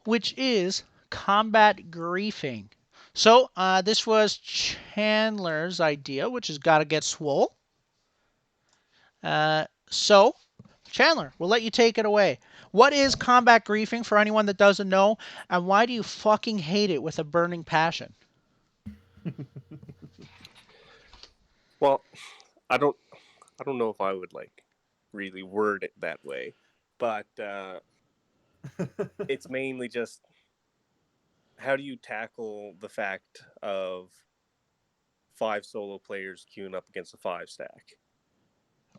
which is combat griefing. So this was Chandler's idea, which has got to get swole. So Chandler, we'll let you take it away. What is combat griefing for anyone that doesn't know, and why do you fucking hate it with a burning passion? Well, I don't know if I would like really word it that way, but it's mainly just how do you tackle the fact of 5 solo players queuing up against a 5 stack?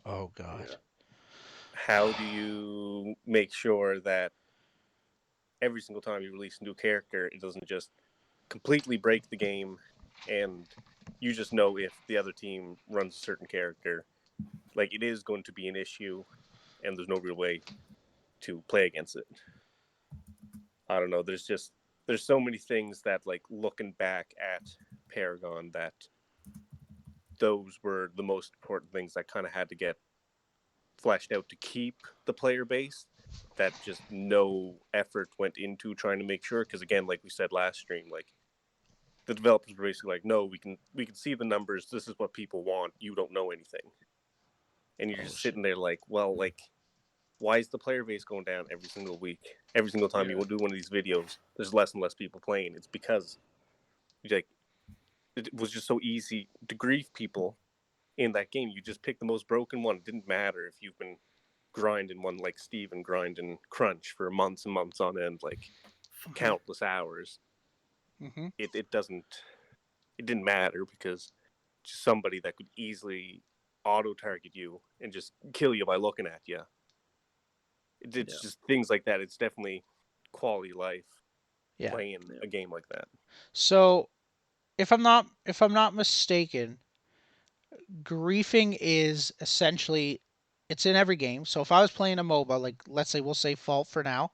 Oh God. How do you make sure that every single time you release a new character, it doesn't just completely break the game and you just know if the other team runs a certain character, like it is going to be an issue and there's no real way to play against it. I don't know. There's so many things that, like, looking back at Paragon, that those were the most important things that kind of had to get fleshed out to keep the player base, that just no effort went into trying to make sure. Because again, like we said last stream, like the developers were basically like, no, we can see the numbers, this is what people want, you don't know anything. And you're just sitting there like, well, like, why is the player base going down every single week? Every single time you do one of these videos, there's less and less people playing. It's because, like, it was just so easy to grief people in that game. You just pick the most broken one. It didn't matter if you've been grinding one like Steven grinding Crunch for months and months on end, like countless hours. Mm-hmm. It didn't matter because just somebody that could easily auto target you and just kill you by looking at you. It's just things like that. It's definitely quality life playing a game like that. So if I'm not mistaken, griefing is essentially it's in every game. So if I was playing a MOBA, like let's say we'll say Fault for now,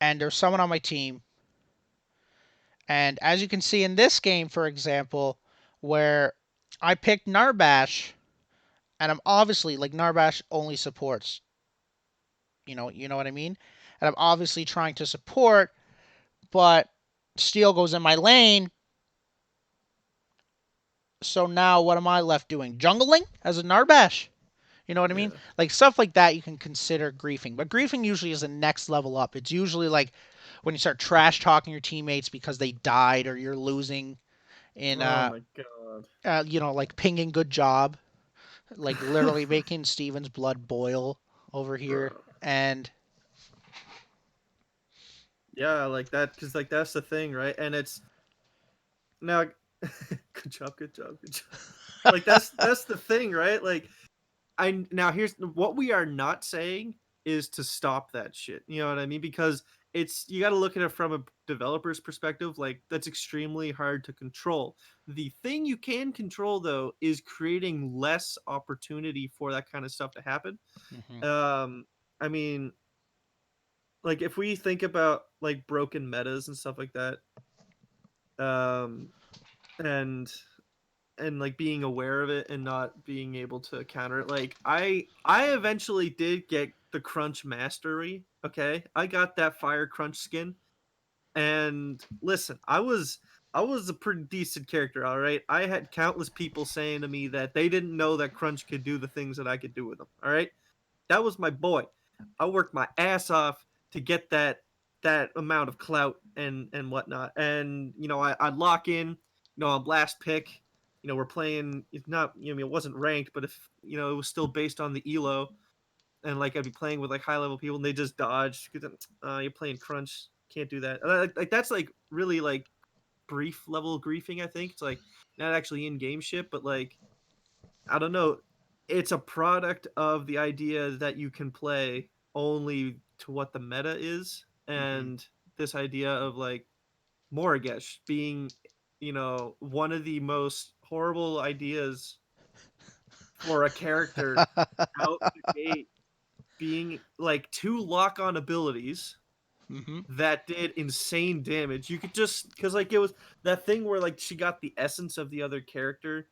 and there's someone on my team, and as you can see in this game, for example, where I picked Narbash, and I'm obviously like Narbash only supports, you know what I mean, and I'm obviously trying to support, but Steel goes in my lane. So now what am I left doing? Jungling as a Narbash? You know what I mean? Like stuff like that you can consider griefing. But griefing usually is the next level up. It's usually like when you start trash talking your teammates because they died or you're losing in Oh my god. like pinging good job. Like literally making Steven's blood boil over here. Bro. And Yeah, like that, because like that's the thing, right? And it's now, good job, good job, good job. Like that's the thing, right? Like I now here's what we are not saying is to stop that shit. You know what I mean? Because it's you got to look at it from a developer's perspective. Like that's extremely hard to control. The thing you can control though is creating less opportunity for that kind of stuff to happen. mm-hmm. I mean, like if we think about like broken metas and stuff like that, um, and like being aware of it and not being able to counter it. Like I eventually did get the crunch mastery. Okay, I got that fire crunch skin, and listen, I was a pretty decent character. All right, I had countless people saying to me that they didn't know that crunch could do the things that I could do with them. All right, that was my boy. I worked my ass off to get that amount of clout and whatnot. And I'd lock in, on last pick. We're playing. If not, it wasn't ranked, but if it was still based on the elo, and like I'd be playing with like high level people, and they just dodge. You're playing crunch, can't do that. Like that's like really like brief level griefing. I think it's like not actually in game shit, but like I don't know. It's a product of the idea that you can play only to what the meta is, Mm-hmm. and this idea of like Morigesh being, one of the most horrible ideas for a character out the gate, being like two lock on abilities mm-hmm. that did insane damage. You could just, because like it was that thing where like she got the essence of the other character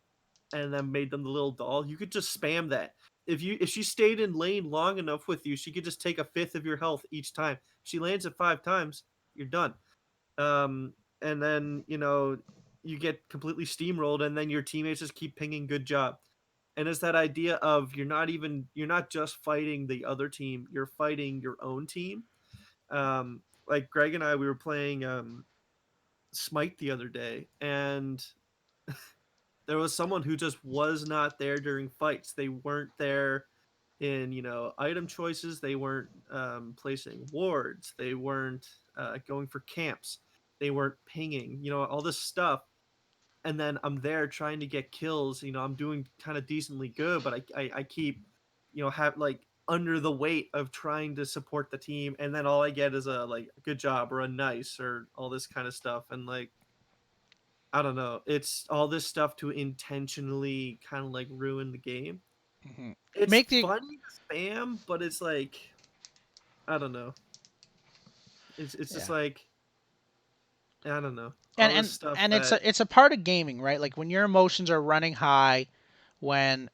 and then made them the little doll. You could just spam that. If she stayed in lane long enough with you, she could just take a fifth of your health each time. She lands it 5 times. you're done. And then you get completely steamrolled, and then your teammates just keep pinging good job. And it's that idea of you're not just fighting the other team, you're fighting your own team. Like Greg and I, we were playing Smite the other day, and there was someone who just was not there during fights. They weren't there in item choices. They weren't placing wards. They weren't going for camps. They weren't pinging. All this stuff. And then I'm there trying to get kills. I'm doing kind of decently good, but I keep have like under the weight of trying to support the team, and then all I get is a like good job or a nice or all this kind of stuff. And like I don't know, it's all this stuff to intentionally kind of like ruin the game. Mm-hmm. It's Make the funny to spam, but it's like I don't know. It's just Yeah, like I don't know. and All this and stuff and that it's a part of gaming, right? Like when your emotions are running high, when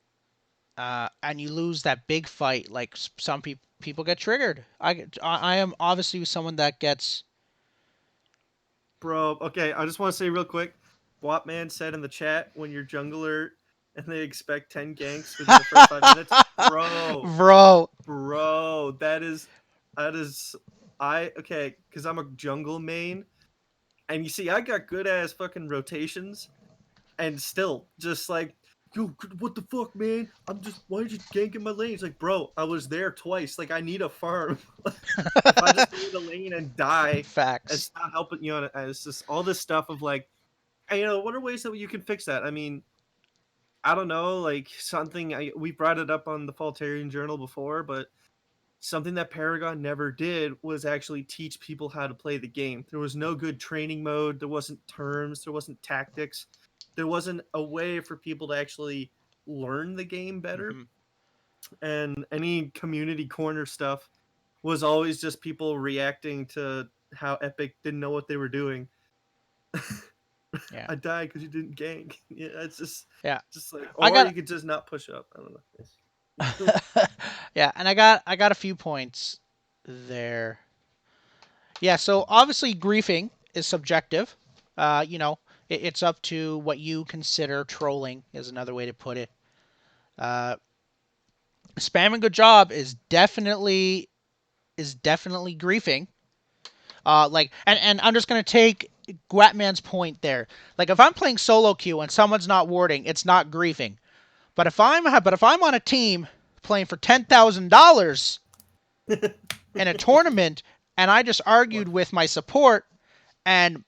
and you lose that big fight, like some people get triggered. I am obviously someone that gets. bro, okay, I just want to say real quick. Wapman said in the chat when you're jungler and they expect 10 ganks within the first 5 minutes. Bro, Bro. bro, that is I okay, because I'm a jungle main, and you see I got good ass fucking rotations, and still just like, yo, what the fuck, man? I'm just why did you gank in my lane? It's like, bro, I was there twice. Like, I need a farm. If I just go in the lane and die, Facts. it's not helping. It's just all this stuff of like, and, what are ways that you can fix that? I mean, I don't know, like something we brought it up on the Faultarian Journal before, but something that Paragon never did was actually teach people how to play the game. There was no good training mode, there wasn't terms, there wasn't tactics. There wasn't a way for people to actually learn the game better. Hmm. And any community corner stuff was always just people reacting to how Epic didn't know what they were doing. Yeah. I died because you didn't gank. Yeah, it's Yeah. just like, I or got you could just not push up. I don't know. Yeah, and I got a few points there. Yeah, so obviously griefing is subjective. You know, it's up to what you consider trolling is another way to put it. Uh, Spamming good job is definitely griefing. Like, and I'm just gonna take Guatman's point there. Like, if I'm playing solo queue and someone's not warding, it's not griefing. But if I'm on a team playing for $10,000 in a tournament and I just argued with my support and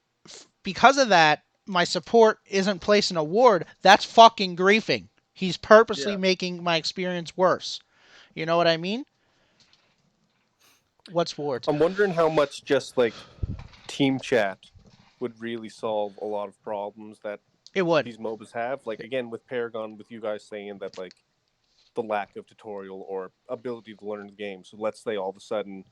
because of that my support isn't placing a ward, that's fucking griefing. He's purposely Yeah. making my experience worse. You know what I mean? What's wards? I'm wondering how much just like team chat would really solve a lot of problems that It would. these MOBAs have. Like again with Paragon, with you guys saying that like the lack of tutorial or ability to learn the game. So let's say all of a sudden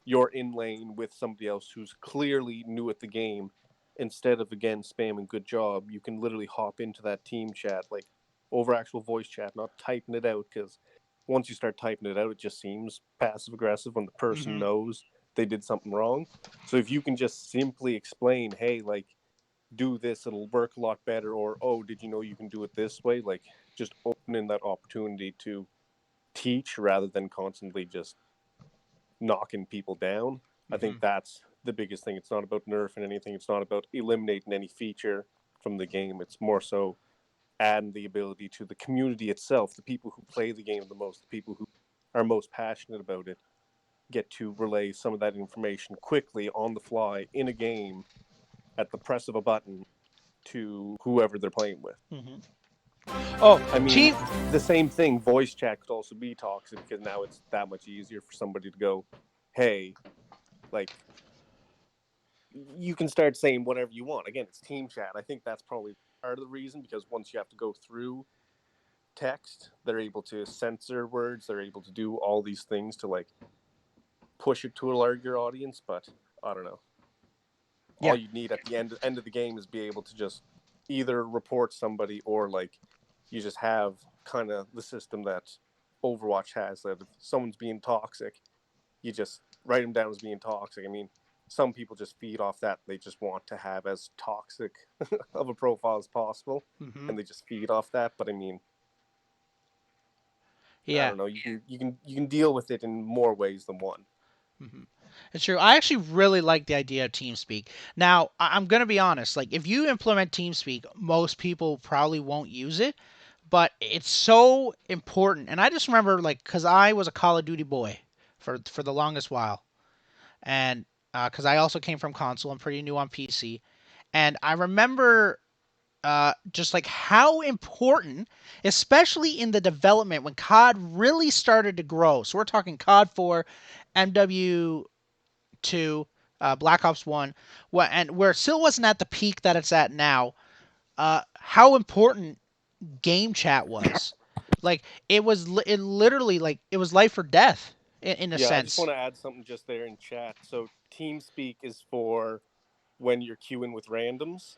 you're in lane with somebody else who's clearly new at the game. Instead of again spamming good job, you can literally hop into that team chat like over actual voice chat, not typing it out, because once you start typing it out, it just seems passive aggressive when the person Mm-hmm. knows they did something wrong. So if you can just simply explain, hey, like do this, it'll work a lot better, or oh, did you know you can do it this way? Like just opening that opportunity to teach rather than constantly just knocking people down. I Mm-hmm. think that's the biggest thing. It's not about nerfing anything. It's not about eliminating any feature from the game. It's more so adding the ability to the community itself, the people who play the game the most, the people who are most passionate about it, get to relay some of that information quickly on the fly in a game at the press of a button to whoever they're playing with. Mm-hmm. Oh, I mean, team. the same thing, voice chat could also be toxic because now it's that much easier for somebody to go, hey, like, you can start saying whatever you want. Again, it's team chat. I think that's probably part of the reason because once you have to go through text, they're able to censor words, they're able to do all these things to like push it to a larger audience, but I don't know. All Yeah. you need at the end of the game is be able to just either report somebody or like you just have kind of the system that Overwatch has, that if someone's being toxic, you just write them down as being toxic. I mean, some people just feed off that. They just want to have as toxic of a profile as possible, Hmm. and they just feed off that. But I mean, I Yeah. don't know. You can deal with it in more ways than one. Hmm. It's true. I actually really like the idea of TeamSpeak. Now, I'm going to be honest. Like, if you implement TeamSpeak, most people probably won't use it, but it's so important. And I just remember, like, because I was a Call of Duty boy for the longest while, and because I also came from console, I'm pretty new on PC, and I remember just like how important, especially in the development when COD really started to grow. So we're talking COD 4, MW2, Black Ops 1, and where it still wasn't at the peak that it's at now. How important game chat was. Like it literally like it was life or death in a Yeah, I just sense. want to add something just there in chat. So TeamSpeak is for when you're queuing with randoms.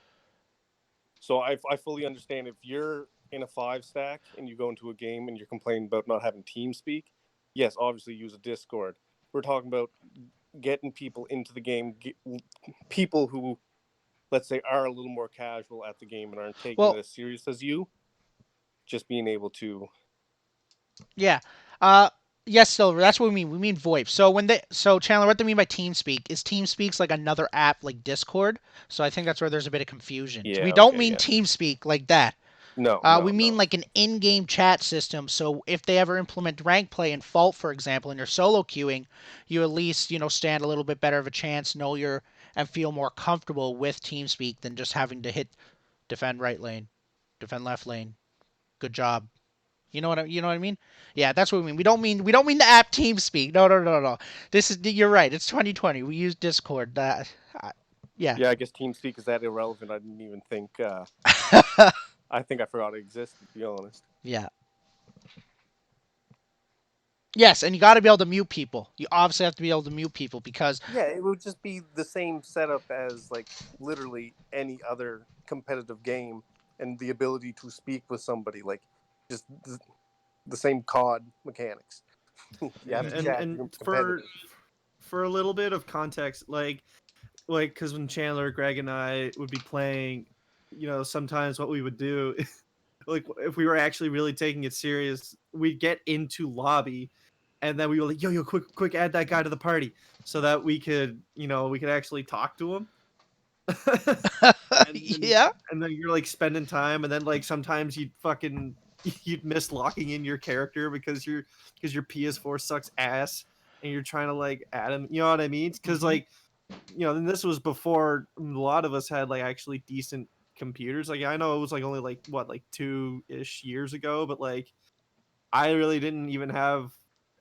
So I fully understand if you're in a 5 stack and you go into a game and you're complaining about not having TeamSpeak. Yes, obviously use a Discord. We're talking about getting people into the game, people who, let's say, are a little more casual at the game and aren't taking it Well, as serious as you. Just being able to, yeah. Uh, yes, Silver. That's what we mean. We mean VoIP. So Chandler, what do we mean by TeamSpeak? Is TeamSpeak's like another app like Discord? So I think that's where there's a bit of confusion. We yeah, don't okay, mean yeah, TeamSpeak like that. no, We no, mean no, like an in-game chat system. So if they ever implement rank play in Fault, for example, and you're solo queuing, you at least stand a little bit better of a chance, know your and feel more comfortable with TeamSpeak than just having to hit defend right lane, defend left lane. Good job. You know what I mean? Yeah, that's what we mean. We don't mean the app TeamSpeak. No, no, no, no. This is you're right. It's 2020. We use Discord. Yeah. yeah. I guess TeamSpeak is that irrelevant. I didn't even think. I think I forgot it existed. To be honest. Yeah. Yes, and you got to be able to mute people. You obviously have to be able to mute people because Yeah, it would just be the same setup as like literally any other competitive game, and the ability to speak with somebody, like just the same COD mechanics. You have Yeah, to hmm chat. and You're competitive. for a little bit of context, like because when Chandler, Greg, and I would be playing, sometimes what we would do, like if we were actually really taking it serious, we'd get into lobby, and then we were like, yo, quick, add that guy to the party, so that we could actually talk to him. and then yeah. and then you're like spending time, and then like sometimes you'd miss locking in your character because your PS4 sucks ass, and you're trying to like add him. You know what I mean? Because hmm like and this was before a lot of us had like actually decent computers. Like I know it was like only like what like 2-ish years ago, but like I really didn't even have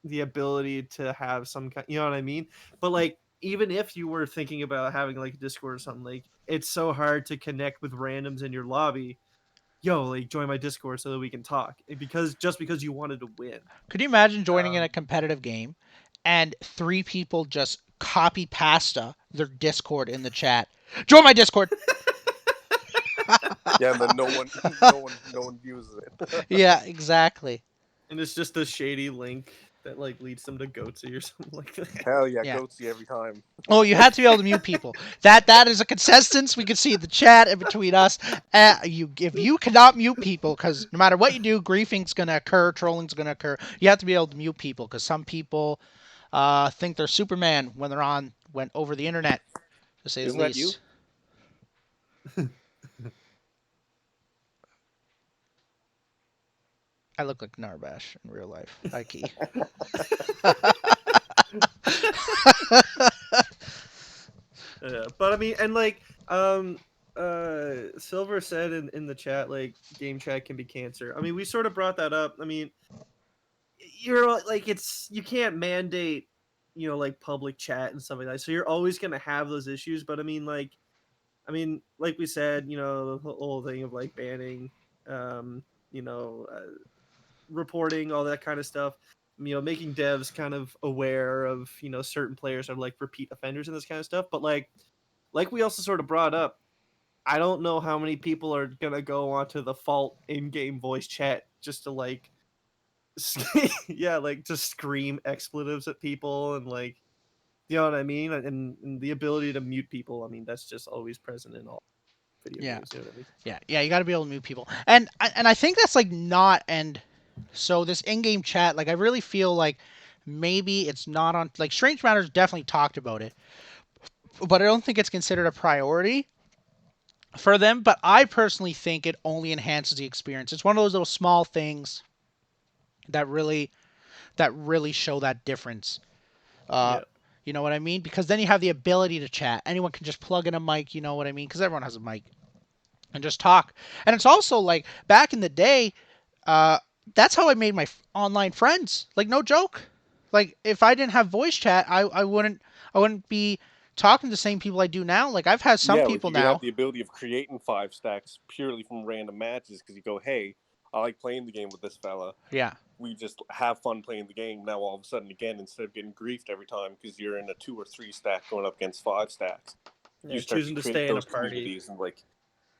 the ability to have some kind, you know what I mean? But like even if you were thinking about having like a Discord or something, like it's so hard to connect with randoms in your lobby. Yo, like join my Discord so that we can talk. Because you wanted to win. Could you imagine joining in a Um, competitive game and three people just copy pasta their Discord in the chat? Join my Discord. Yeah, and then no one uses it. Yeah, exactly. and it's just a shady link that like leads them to Goatsy or something like that. Hell yeah, Yeah. goatsy every time. Oh, you had to be able to mute people. That is a consensus we can see in the chat and between us. If you cannot mute people, because no matter what you do, griefing's gonna occur, trolling's gonna occur. You have to be able to mute people because some people think they're Superman when they're went over the internet, to say the Isn't that you? least. I look like Narbash in real life. High key. But I mean, and like, Silver said in the chat, like, game chat can be cancer. I mean, we sort of brought that up. I mean, you're like, you can't mandate, like public chat and stuff like that. So you're always gonna have those issues. But like we said, the whole thing of like banning, um, you know, uh, reporting, all that kind of stuff. Making devs kind of aware of certain players are like repeat offenders and this kind of stuff. But like we also sort of brought up, I don't know how many people are gonna go onto the Fault in-game voice chat just to like, yeah, like to scream expletives at people and like You know what I mean? And the ability to mute people. I mean, that's just always present in all video Yeah, games. You know what I mean? yeah. You got to be able to mute people, and I think that's like not and so this in-game chat, like I really feel like maybe it's not on like Strange Matters definitely talked about it, but I don't think it's considered a priority for them. But I personally think it only enhances the experience. It's one of those little small things that really show that difference. Uh, Yeah. you know what I mean? Because then you have the ability to chat. Anyone can just plug in a mic. You know what I mean? Because everyone has a mic and just talk. And it's also like back in the day, uh, that's how I made my online friends. Like no joke. Like if I didn't have voice chat, I wouldn't be talking to the same people I do now. Like I've had some Yeah, like people you could have now. the ability of creating 5 stacks purely from random matches because you go, hey, I like playing the game with this fella. Yeah. We just have fun playing the game. Now all of a sudden, again, instead of getting griefed every time because you're in a 2 or 3 stack going up against 5 stacks, you Yeah. start to Choosing to create stay in a those party. communities and like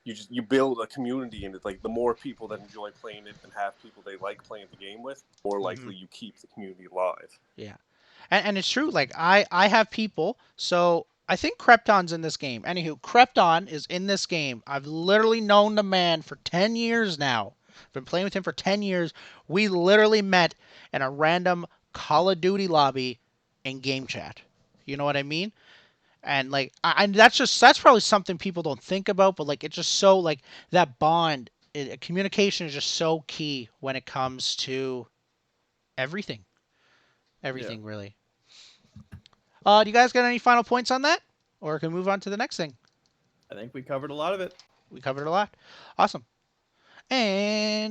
you build a community and it's like the more people that enjoy playing it and have people they like playing the game with, the more Hmm. likely you keep the community alive. Yeah. And it's true. Like I have people. So I think Krypton's in this game. Anywho, Krypton is in this game. I've literally known the man for 10 years now. I've been playing with him for 10 years. We literally met in a random Call of Duty lobby in game chat. You know what I mean? And like, and that's probably something people don't think about. But like, it's just so like that bond. Communication is just so key when it comes to everything. Yeah. Everything really. Do you guys got any final points on that? Or can we move on to the next thing? I think we covered a lot of it. We covered a lot. Awesome. And